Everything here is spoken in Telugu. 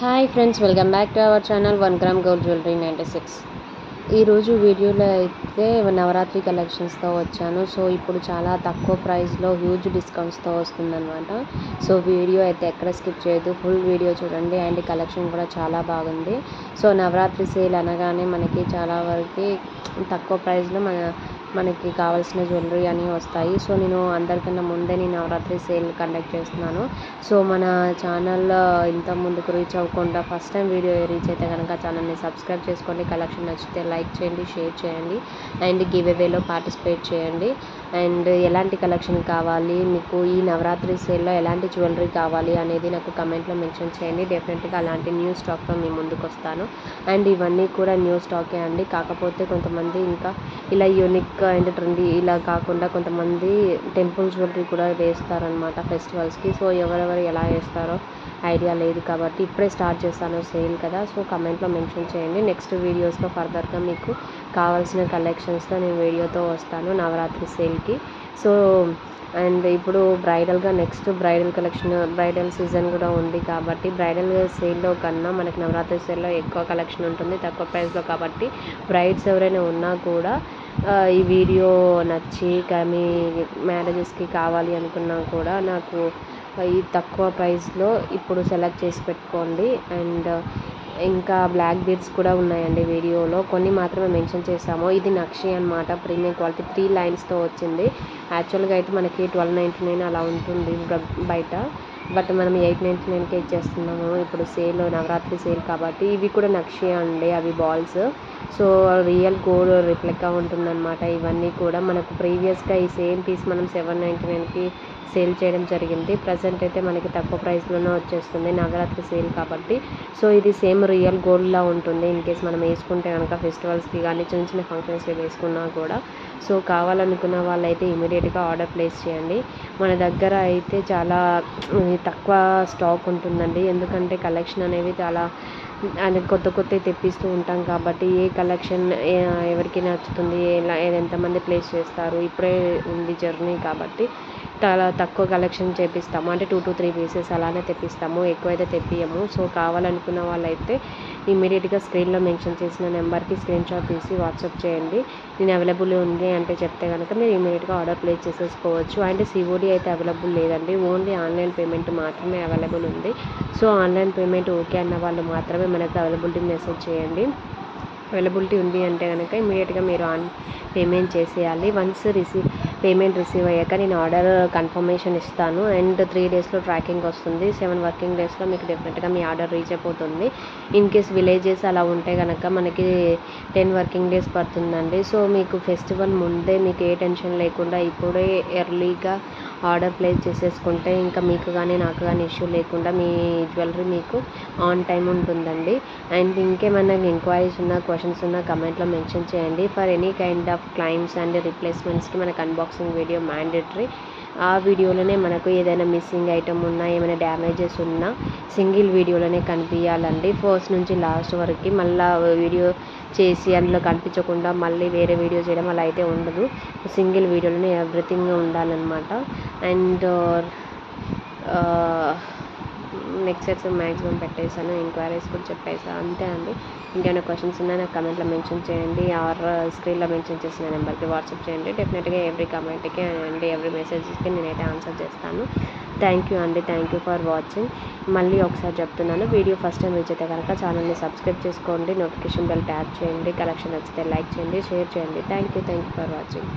Hi friends, welcome back to our channel 1 gram gold jewellery 96. ఈరోజు వీడియోలో అయితే నవరాత్రి కలెక్షన్స్తో వచ్చాను. సో ఇప్పుడు చాలా తక్కువ ప్రైస్లో హ్యూజ్ డిస్కౌంట్స్తో వస్తుందన్నమాట. సో వీడియో అయితే ఎక్కడ స్కిప్ చేయొద్దు, ఫుల్ వీడియో చూడండి. అండ్ కలెక్షన్ కూడా చాలా బాగుంది. సో నవరాత్రి సేల్ అనగానే మనకి చాలా వరకు తక్కువ ప్రైస్లో మనకి కావాల్సిన జ్యువెలరీ అని వస్తాయి. సో నేను అందరికన్నా ముందే నేను నవరాత్రి సేల్ కండక్ట్ చేస్తున్నాను. సో మన ఛానల్లో ఇంత ముందుకు రీచ్ అవ్వకుండా ఫస్ట్ టైం వీడియో రీచ్ అయితే కనుక ఛానల్ని సబ్స్క్రైబ్ చేసుకోండి. కలెక్షన్ నచ్చితే లైక్ చేయండి, షేర్ చేయండి, అండ్ గివ్ అవేలో పార్టిసిపేట్ చేయండి. అండ్ ఎలాంటి కలెక్షన్ కావాలి మీకు, ఈ నవరాత్రి సేల్లో ఎలాంటి జ్యువెలరీ కావాలి అనేది నాకు కమెంట్లో మెన్షన్ చేయండి. డెఫినెట్గా అలాంటి న్యూ స్టాక్తో మీ ముందుకు వస్తాను. అండ్ ఇవన్నీ కూడా న్యూ స్టాకే అండి. కాకపోతే కొంతమంది ఇంకా ఇలా యూనిక్ అండ్ ట్రెండీ ఇలా కాకుండా కొంతమంది టెంపుల్ జ్యువెలరీ కూడా వేస్తారనమాట ఫెస్టివల్స్కి. సో ఎవరెవరు ఎలా వేస్తారో ఐడియా లేదు కాబట్టి ఇప్పుడే స్టార్ట్ చేస్తాను సేల్ కదా. సో కమెంట్లో మెన్షన్ చేయండి. నెక్స్ట్ వీడియోస్లో ఫర్దర్గా మీకు కావాల్సిన కలెక్షన్స్తో నేను వీడియోతో వస్తాను నవరాత్రి సేల్కి. సో అండ్ ఇప్పుడు బ్రైడల్గా next bridal collection, bridal season కూడా ఉంది కాబట్టి బ్రైడల్ సేల్లో కన్నా మనకి నవరాత్రి సేల్లో ఎక్కువ కలెక్షన్ ఉంటుంది తక్కువ ప్రైస్లో. కాబట్టి బ్రైడ్స్ ఎవరైనా ఉన్నా కూడా ఈ వీడియో నచ్చి మీ మ్యారేజెస్కి కావాలి అనుకున్నా కూడా నాకు ఈ తక్కువ ప్రైస్లో ఇప్పుడు సెలెక్ట్ చేసి పెట్టుకోండి. అండ్ ఇంకా బ్లాక్ బీడ్స్ కూడా ఉన్నాయండి వీడియోలో, కొన్ని మాత్రమే మెన్షన్ చేసాము. ఇది నక్షి అనమాట, ప్రీమియం క్వాలిటీ 3 లైన్స్తో వచ్చింది. యాక్చువల్గా అయితే మనకి 1299 అలా ఉంటుంది బయట, బట్ మనం 899కే ఇచ్చేస్తున్నాము ఇప్పుడు సేల్, నవరాత్రి సేల్ కాబట్టి. ఇవి కూడా నక్షి అండి, అవి balls. So real gold replica ఉంటుందన్నమాట. ఇవన్నీ కూడా మనకు ప్రీవియస్గా ఈ సేమ్ పీస్ మనం 799కి సేల్ చేయడం జరిగింది. ప్రజెంట్ అయితే మనకి తక్కువ ప్రైస్లోనే వచ్చేస్తుంది నవరాత్రి సేల్ కాబట్టి. సో ఇది సేమ్ రియల్ గోల్డ్లా ఉంటుంది. ఇన్ కేస్ మనం వేసుకుంటే కనుక ఫెస్టివల్స్కి కానీ చిన్న చిన్న ఫంక్షన్స్కి వేసుకున్నా కూడా. సో కావాలనుకున్న వాళ్ళైతే ఇమీడియట్గా ఆర్డర్ ప్లేస్ చేయండి. మన దగ్గర అయితే చాలా తక్కువ స్టాక్ ఉంటుందండి, ఎందుకంటే కలెక్షన్ అనేవి చాలా కొత్త తెప్పిస్తూ ఉంటాం కాబట్టి ఏ కలెక్షన్ ఎవరికి నచ్చుతుంది, ఎంతమంది ప్లేస్ చేస్తారు, ఇప్పుడే ఉంది జర్నీ కాబట్టి చాలా తక్కువ కలెక్షన్ చేపిస్తాము. అంటే 2 to 3 పీసెస్ అలానే తెప్పిస్తాము, ఎక్కువైతే తెప్పియము. సో కావాలనుకున్న వాళ్ళైతే ఇమీడియట్గా స్క్రీన్లో మెన్షన్ చేసిన నెంబర్కి స్క్రీన్ షాట్ తీసి వాట్సాప్ చేయండి. నేను అవైలబుల్ ఉంది అంటే చెప్తే కనుక మీరు ఇమీడియట్గా ఆర్డర్ ప్లేస్ చేసేసుకోవచ్చు. అండ్ సిఓడి అయితే అవైలబుల్ లేదండి, ఓన్లీ ఆన్లైన్ పేమెంట్ మాత్రమే అవైలబుల్ ఉంది. సో ఆన్లైన్ పేమెంట్ ఓకే అన్న వాళ్ళు మాత్రమే మనకు అవైలబిలిటీ మెసేజ్ చేయండి. అవైలబిలిటీ ఉంది అంటే కనుక ఇమీడియట్గా మీరు పేమెంట్ చేసేయాలి. వన్స్ పేమెంట్ రిసీవ్ అయ్యాక నేను ఆర్డర్ కన్ఫర్మేషన్ ఇస్తాను. అండ్ 3 డేస్లో ట్రాకింగ్ వస్తుంది. 7 వర్కింగ్ డేస్లో మీకు డెఫినెట్గా మీ ఆర్డర్ రీచ్ అయిపోతుంది. ఇన్ కేస్ విలేజెస్ అలా ఉంటే కనుక మనకి 10 వర్కింగ్ డేస్ పడుతుందండి. సో మీకు ఫెస్టివల్ ముందే మీకు ఏ టెన్షన్ లేకుండా ఇప్పుడే ఎర్లీగా ఆర్డర్ ప్లేస్ చేసేసుకుంటే ఇంకా మీకు కానీ నాకు కానీ ఇష్యూ లేకుండా మీ జ్యువెలరీ మీకు ఆన్ టైం ఉంటుందండి. అండ్ ఇంకేమైనా ఎంక్వైరీస్ ఉన్నా, క్వశ్చన్స్ ఉన్నా కమెంట్లో మెన్షన్ చేయండి. For any kind of claims and రిప్లేస్మెంట్స్కి మనకు అన్బాక్సింగ్ వీడియో మ్యాండేటరీ. ఆ వీడియోలోనే మనకు ఏదైనా మిస్సింగ్ ఐటమ్ ఉన్నా, ఏమైనా డ్యామేజెస్ ఉన్నా సింగిల్ వీడియోలోనే కనిపించాలండి, ఫస్ట్ నుంచి లాస్ట్ వరకు. మళ్ళీ వీడియో చేసి అందులో కనిపించకుండా మళ్ళీ వేరే వీడియో చేయడం అలా అయితే ఉండదు. సింగిల్ వీడియోలోనే ఎవ్రీథింగ్ ఉండాలన్నమాట. అండ్ నెక్స్ట్ సెట్స్ మ్యాక్సిమం పెట్టేసాను, ఎంక్వైరీస్ కూడా చెప్పేసాను, అంతే అండి. ఇంకేమైనా క్వశ్చన్స్ ఉన్నా నాకు కమెంట్లో మెన్షన్ చేయండి, ఆర్ స్క్రీన్లో మెన్షన్ చేసిన నెంబర్కి వాట్సాప్ చేయండి. డెఫినెట్గా ఎవ్రీ కమెంట్కి అండ్ ఎవ్రీ మెసేజ్కి నేనైతే ఆన్సర్ చేస్తాను. థ్యాంక్ యూ అండి, థ్యాంక్ యూ ఫర్ వాచింగ్. మళ్ళీ ఒకసారి చెప్తున్నాను, వీడియో ఫస్ట్ టైం రీచ్ అయితే కనుక ఛానల్ని సబ్స్క్రైబ్ చేసుకోండి, నోటిఫికేషన్ బెల్ ట్యాప్ చేయండి, కలెక్షన్ నచ్చితే లైక్ చేయండి, షేర్ చేయండి. Thank you for watching.